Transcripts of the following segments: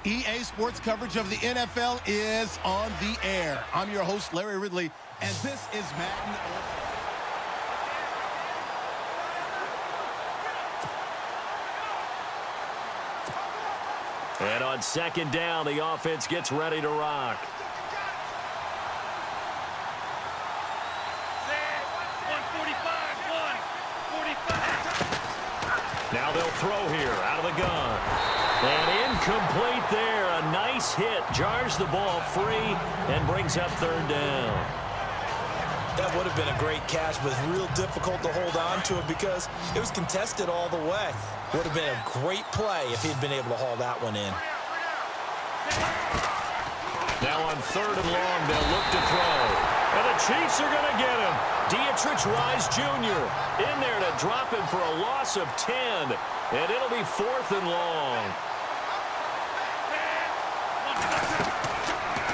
EA Sports coverage of the NFL is on the air. I'm your host, Larry Ridley, and this is Madden. And on second down, the offense gets ready to rock. Now they'll throw here out of the gun. And incomplete there. A nice hit. Jars the ball free and brings up third down. That would have been a great catch, but real difficult to hold on to it because it was contested all the way. Would have been a great play if he'd been able to haul that one in. Now on third and long, they'll look to throw. And the Chiefs are going to get him. Dietrich Wise Jr. in there to drop him for a loss of 10. And it'll be fourth and long.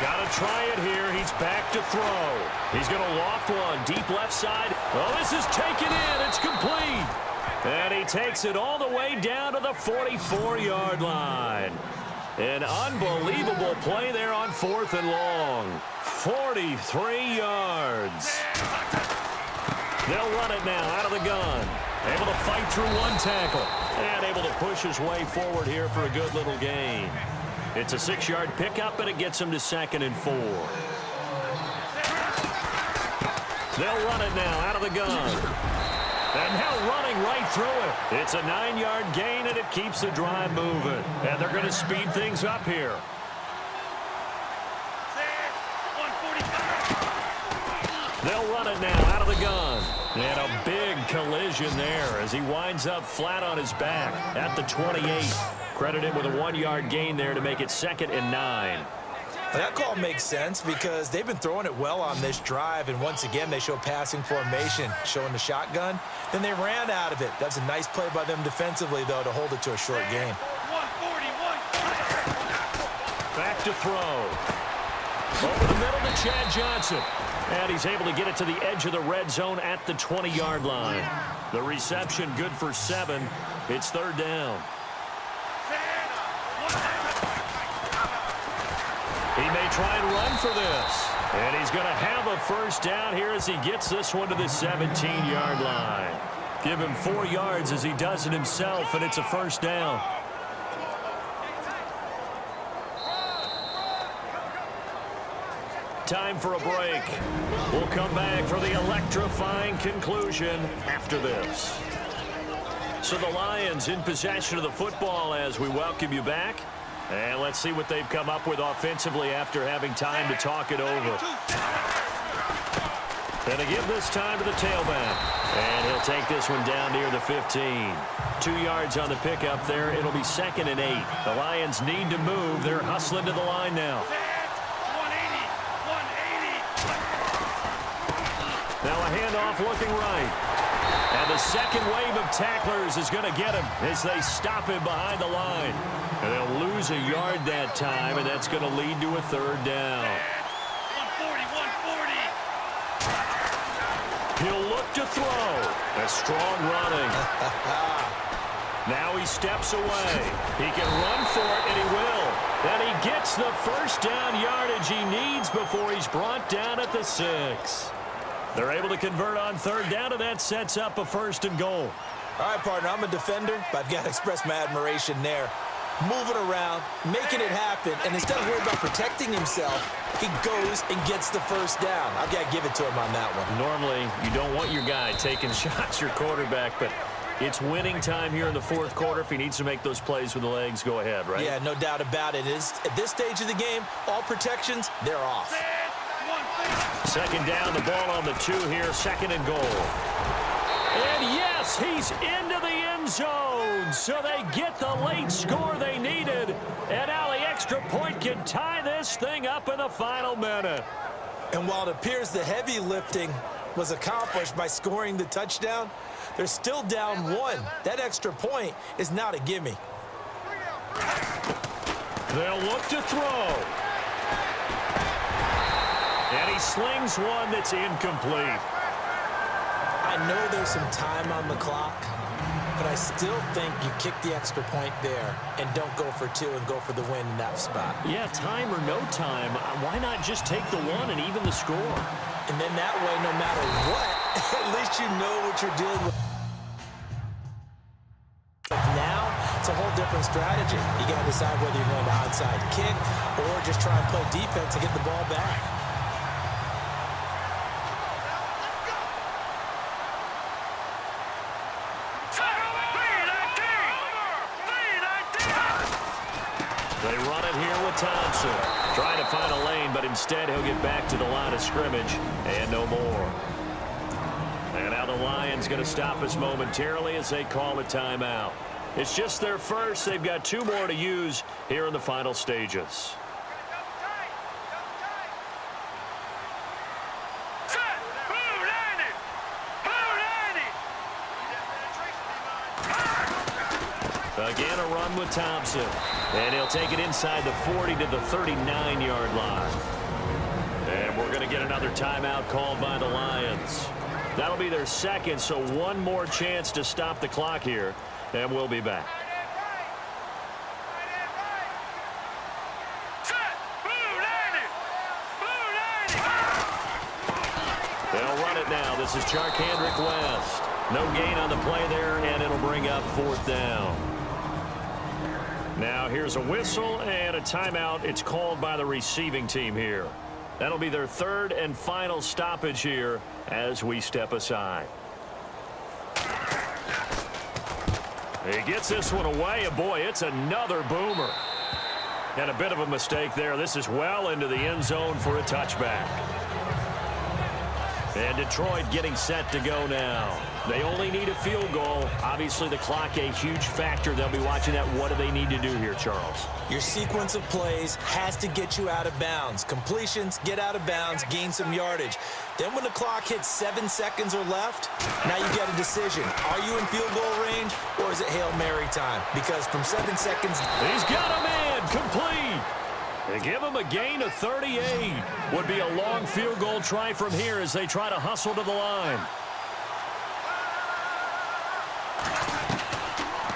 Got to try it here. He's back to throw. He's going to loft one. Deep left side. Oh, this is taken in. It's complete. And he takes it all the way down to the 44-yard line. An unbelievable play there on fourth and long. 43 yards. They'll run it now out of the gun. Able to fight through one tackle. And able to push his way forward here for a good little gain. It's a 6-yard pickup, and it gets him to 2nd and 4. They'll run it now out of the gun. And now running right through it. It's a 9-yard gain, and it keeps the drive moving. And they're going to speed things up here. They'll run it now out of the gun. And a big collision there as he winds up flat on his back at the 28. Credit him with a 1-yard gain there to make it 2nd and 9. That call makes sense because they've been throwing it well on this drive, and once again they show passing formation, showing the shotgun. Then they ran out of it. That's a nice play by them defensively, though, to hold it to a short gain. Back to throw. Over the middle to Chad Johnson. And he's able to get it to the edge of the red zone at the 20-yard line. The reception good for 7. It's third down. He may try and run for this. And he's going to have a first down here as he gets this one to the 17-yard line. Give him 4 yards as he does it himself, and it's a first down. Time for a break. We'll come back for the electrifying conclusion after this. So the Lions in possession of the football as we welcome you back. And let's see what they've come up with offensively after having time to talk it over. And to give this time to the tailback. And he'll take this one down near the 15. 2 yards on the pickup there. It'll be 2nd and 8. The Lions need to move. They're hustling to the line now. Now a handoff looking right. And the second wave of tacklers is going to get him as they stop him behind the line. And they'll lose a yard that time, and that's going to lead to a third down. 140. He'll look to throw. A strong running. Now he steps away. He can run for it, and he will. And he gets the first down yardage he needs before he's brought down at the 6. They're able to convert on third down, and that sets up a 1st and goal. All right, partner, I'm a defender, but I've got to express my admiration there. Moving around, making it happen, and instead of worrying about protecting himself, he goes and gets the first down. I've got to give it to him on that one. Normally, you don't want your guy taking shots, your quarterback, but it's winning time here in the 4th quarter. If he needs to make those plays with the legs, go ahead, right? Yeah, no doubt about it. At this stage of the game, all protections, they're off. 2nd down, the ball on the 2 here, 2nd and goal. And yes, he's into the end zone. So they get the late score they needed. And now the extra point can tie this thing up in the final minute. And while it appears the heavy lifting was accomplished by scoring the touchdown, they're still down 1. That extra point is now to gimme. They'll look to throw. And he slings one that's incomplete. I know there's some time on the clock, but I still think you kick the extra point there and don't go for two and go for the win in that spot. Yeah, time or no time, why not just take the one and even the score? And then that way, no matter what, at least you know what you're dealing with. Now, it's a whole different strategy. You got to decide whether you're going to onside kick or just try and play defense and get the ball back. They run it here with Thompson. Trying to find a lane, but instead he'll get back to the line of scrimmage and no more. And now the Lions going to stop us momentarily as they call a timeout. It's just their first. They've got 2 more to use here in the final stages. Again, a run with Thompson. And he'll take it inside the 40 to the 39-yard line. And we're going to get another timeout called by the Lions. That'll be their second, so one more chance to stop the clock here. And we'll be back. They'll run it now. This is Charkandrick West. No gain on the play there, and it'll bring up 4th down. Now here's a whistle and a timeout. It's called by the receiving team here. That'll be their 3rd and final stoppage here as we step aside. He gets this one away, and boy, it's another boomer. And a bit of a mistake there. This is well into the end zone for a touchback. And Detroit getting set to go now. They only need a field goal. Obviously, the clock a huge factor. They'll be watching that. What do they need to do here, Charles? Your sequence of plays has to get you out of bounds. Completions, get out of bounds, gain some yardage. Then when the clock hits 7 seconds or left, now you get a decision. Are you in field goal range, or is it Hail Mary time? Because from 7 seconds... He's got a man, complete. They give him a gain of 38. Would be a long field goal try from here as they try to hustle to the line.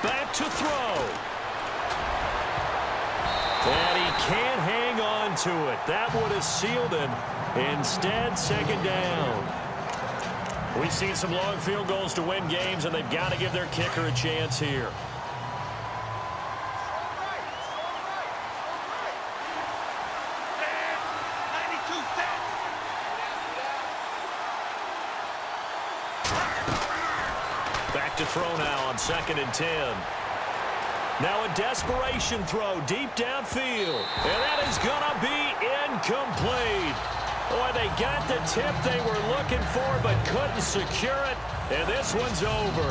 Back to throw. And he can't hang on to it. That would have sealed him. Instead, 2nd down. We've seen some long field goals to win games, and they've got to give their kicker a chance here. Back to throw now on 2nd and 10. Now a desperation throw deep downfield. And that is going to be incomplete. Boy, they got the tip they were looking for but couldn't secure it. And this one's over.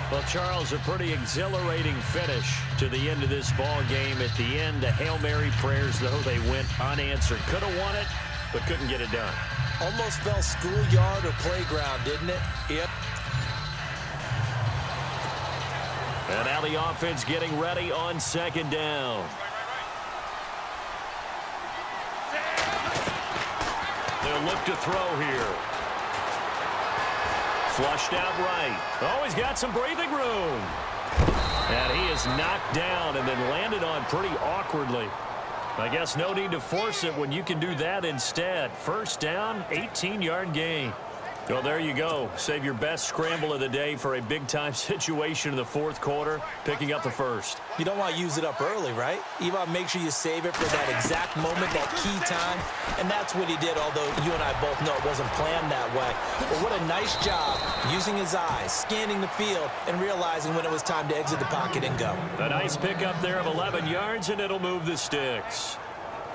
Well, Charles, a pretty exhilarating finish to the end of this ball game. At the end, the Hail Mary prayers, though, they went unanswered. Could have won it, but couldn't get it done. Almost fell schoolyard or playground, didn't it? Yep. And now the offense getting ready on 2nd down. They'll look to throw here. Flushed out right. Oh, he's got some breathing room. And he is knocked down and then landed on pretty awkwardly. I guess no need to force it when you can do that instead. 1st down, 18-yard gain. Well, there you go. Save your best scramble of the day for a big-time situation in the 4th quarter, picking up the 1st. You don't want to use it up early, right? You want to make sure you save it for that exact moment, that key time. And that's what he did, although you and I both know it wasn't planned that way. But what a nice job using his eyes, scanning the field, and realizing when it was time to exit the pocket and go. A nice pickup there of 11 yards, and it'll move the sticks.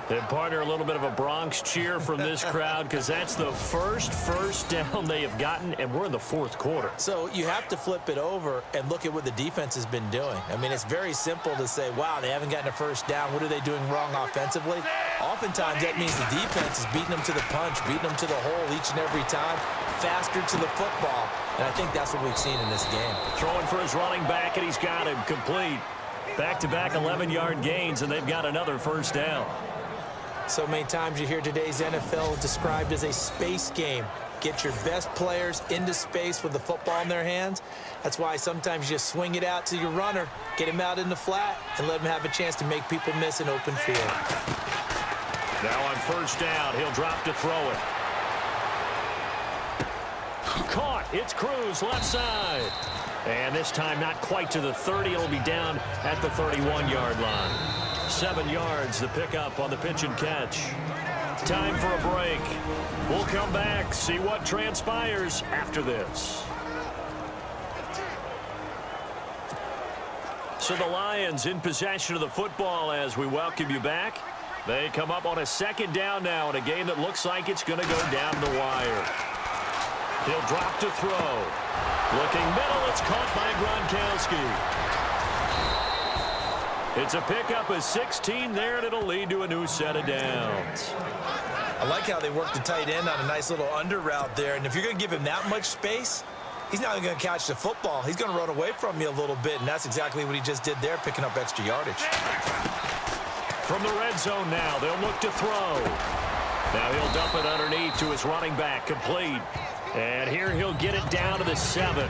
And partner, a little bit of a Bronx cheer from this crowd because that's the first down they have gotten, and we're in the 4th quarter. So you have to flip it over and look at what the defense has been doing. I mean, it's very simple to say, wow, they haven't gotten a 1st down. What are they doing wrong offensively? Oftentimes, that means the defense is beating them to the punch, beating them to the hole each and every time, faster to the football. And I think that's what we've seen in this game. Throwing for his running back, and he's got him complete. Back-to-back 11-yard gains, and they've got another 1st down. So many times you hear today's NFL described as a space game. Get your best players into space with the football in their hands. That's why sometimes you just swing it out to your runner, get him out in the flat, and let him have a chance to make people miss an open field. Now on first down, he'll drop to throw it. Caught. It's Cruz, left side. And this time not quite to the 30. It'll be down at the 31-yard line. 7 yards, the pickup on the pitch and catch. Time for a break. We'll come back, see what transpires after this. So the Lions in possession of the football as we welcome you back. They come up on a second down now in a game that looks like it's going to go down the wire. He'll drop to throw. Looking middle, it's caught by Gronkowski. It's a pickup of 16 there, and it'll lead to a new set of downs. I like how they work the tight end on a nice little under route there, and if you're going to give him that much space, he's not going to catch the football. He's going to run away from you a little bit, and that's exactly what he just did there, picking up extra yardage. From the red zone now, they'll look to throw. Now he'll dump it underneath to his running back, complete. And here he'll get it down to the 7.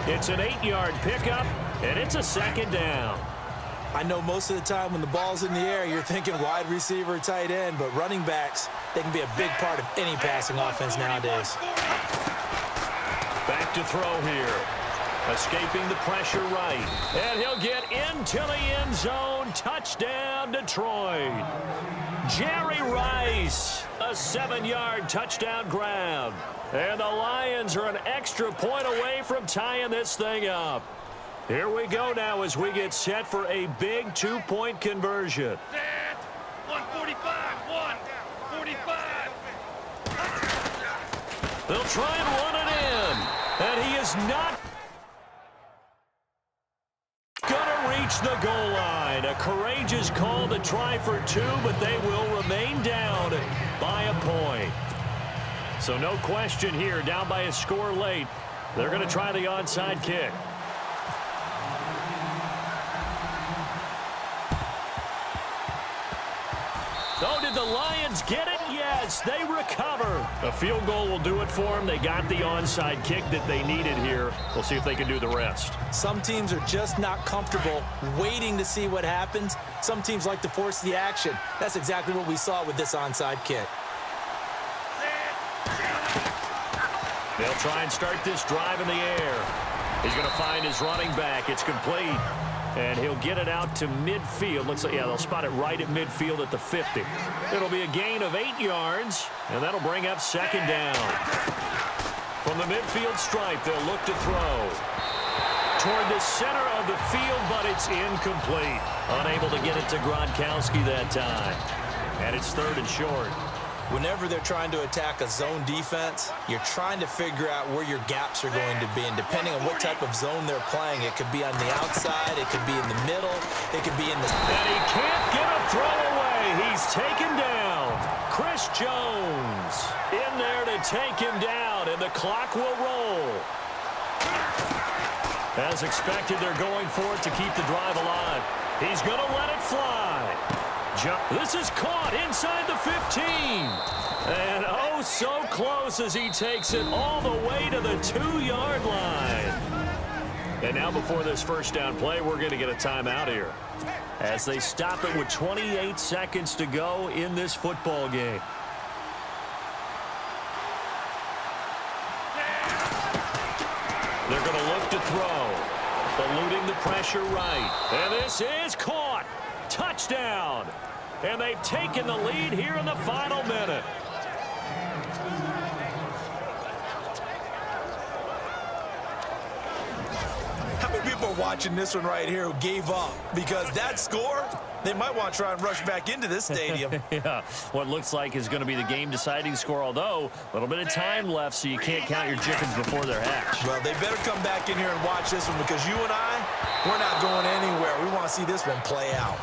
It's an 8-yard pickup, and it's a second down. I know most of the time when the ball's in the air, you're thinking wide receiver, tight end, but running backs, they can be a big part of any passing offense nowadays. Back to throw here. Escaping the pressure right. And he'll get into the end zone. Touchdown, Detroit. Jerry Rice, a 7-yard touchdown grab. And the Lions are an extra point away from tying this thing up. Here we go now as we get set for a big 2-point conversion. Set. 145. 145. They'll try and run it in. And he is not going to reach the goal line. A courageous call to try for 2, but they will remain down by a point. So no question here, down by a score late. They're going to try the onside kick. Oh, did the Lions get it? Yes, they recover. A field goal will do it for them. They got the onside kick that they needed here. We'll see if they can do the rest. Some teams are just not comfortable waiting to see what happens. Some teams like to force the action. That's exactly what we saw with this onside kick. They'll try and start this drive in the air. He's going to find his running back. It's complete. And he'll get it out to midfield. Looks like, yeah, they'll spot it right at midfield at the 50. It'll be a gain of 8 yards, and that'll bring up second down. From the midfield stripe, they'll look to throw. Toward the center of the field, but it's incomplete. Unable to get it to Gronkowski that time. And it's 3rd and short. Whenever they're trying to attack a zone defense, you're trying to figure out where your gaps are going to be. And depending on what type of zone they're playing, it could be on the outside, it could be in the middle, it could be in the... And he can't get a throw away. He's taken down. Chris Jones in there to take him down, and the clock will roll. As expected, they're going for it to keep the drive alive. He's going to let it fly. This is caught inside the 15. And oh, so close as he takes it all the way to the 2-yard line. And now before this first down play, we're going to get a timeout here as they stop it with 28 seconds to go in this football game. They're going to look to throw. Eluding the pressure right. And this is caught. Touchdown. And they've taken the lead here in the final minute. How many people are watching this one right here who gave up? Because that score, they might want to try and rush back into this stadium. Yeah, what looks like is going to be the game-deciding score, although a little bit of time left, so you can't count your chickens before they're hatched. Well, they better come back in here and watch this one, because you and I, we're not going anywhere. We want to see this one play out.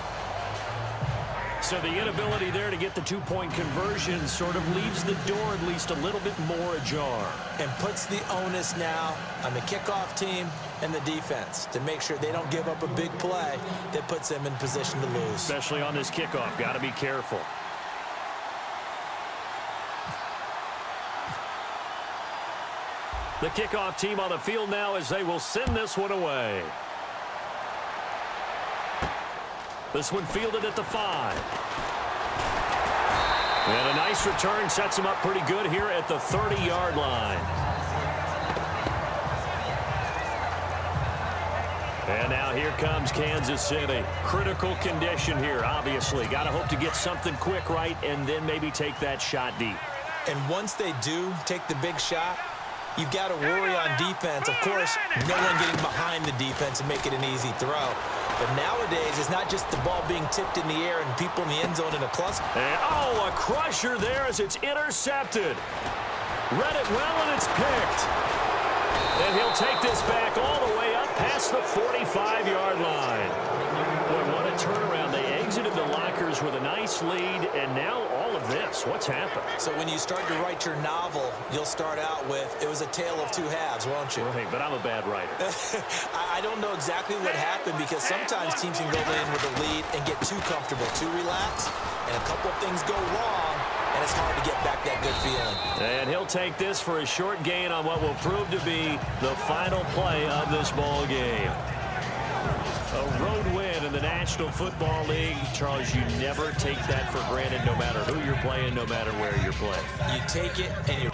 So the inability there to get the 2-point conversion sort of leaves the door at least a little bit more ajar. And puts the onus now on the kickoff team and the defense to make sure they don't give up a big play that puts them in position to lose. Especially on this kickoff. Got to be careful. The kickoff team on the field now as they will send this one away. This one fielded at the 5. And a nice return sets him up pretty good here at the 30-yard line. And now here comes Kansas City. Critical condition here, obviously. Got to hope to get something quick right and then maybe take that shot deep. And once they do take the big shot, you've got to worry on defense. Of course, no one getting behind the defense and make it an easy throw. But nowadays, it's not just the ball being tipped in the air and people in the end zone in a cluster. And, oh, a crusher there as it's intercepted. Read it well, and it's picked. And he'll take this back all the way up past the 45-yard line. Boy, what a turnaround. They exited the lockers with a nice lead, and now all of this. What's happened? So when you start to write your novel, you'll start out with, it was a tale of two halves, won't you? Right, but I'm a bad writer. I don't know exactly what happened because sometimes teams can go in with a lead and get too comfortable, too relaxed, and a couple of things go wrong, and it's hard to get back that good feeling. And he'll take this for a short gain on what will prove to be the final play of this ball game. A road win in the National Football League. Charles, you never take that for granted no matter who you're playing, no matter where you're playing. You take it and you